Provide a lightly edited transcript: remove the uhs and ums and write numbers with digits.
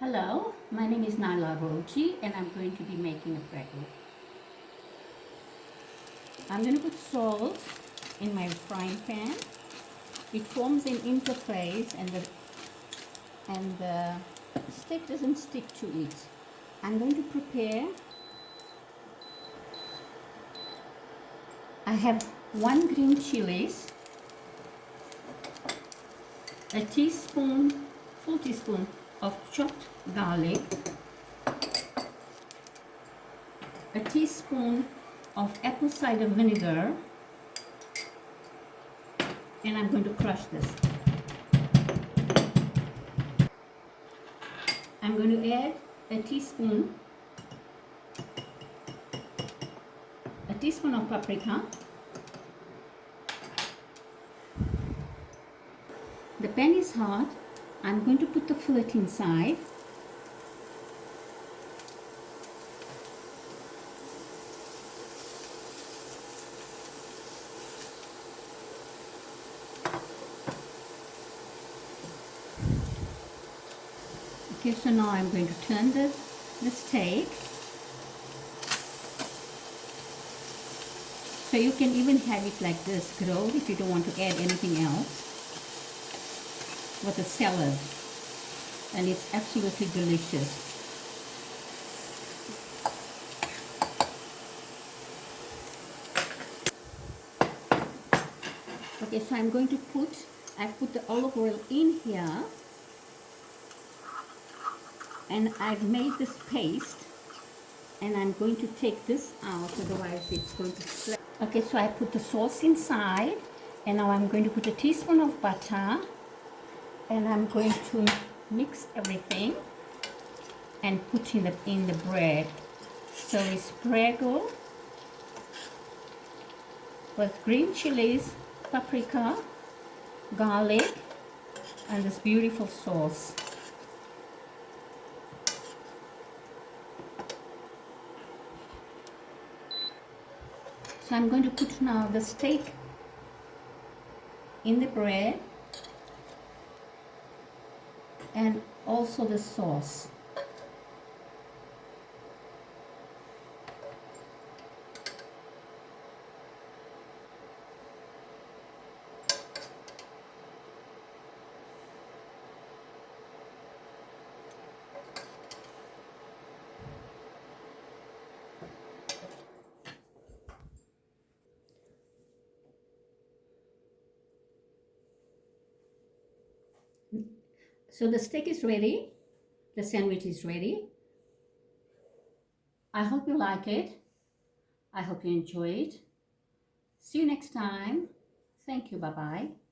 Hello, my name is Naila Roji and I'm going to be making a Prego. I'm going to put salt in my frying pan. It forms an interface and the steak doesn't stick to it. I'm going to prepare. I have 1 green chilies, a full teaspoon of chopped garlic, a teaspoon of apple cider vinegar, and I'm going to crush this. I'm going to add a teaspoon of paprika. The pan is hot. I'm going to put the fillet inside. Okay, so now I'm going to turn the steak. So you can even have it like this, grilled, if you don't want to add anything else, with a salad. And it's absolutely delicious. Okay, so I'm going to I've put the olive oil in here. And I've made this paste. And I'm going to take this out, otherwise it's going to slip. Okay, so I put the sauce inside. And now I'm going to put a teaspoon of butter. And I'm going to mix everything and put in the bread. So it's Prego with green chilies, paprika, garlic, and this beautiful sauce. So I'm going to put now the steak in the bread and also the sauce. So the steak is ready. The sandwich is ready. I hope you like it. I hope you enjoy it. See you next time. Thank you. Bye-bye.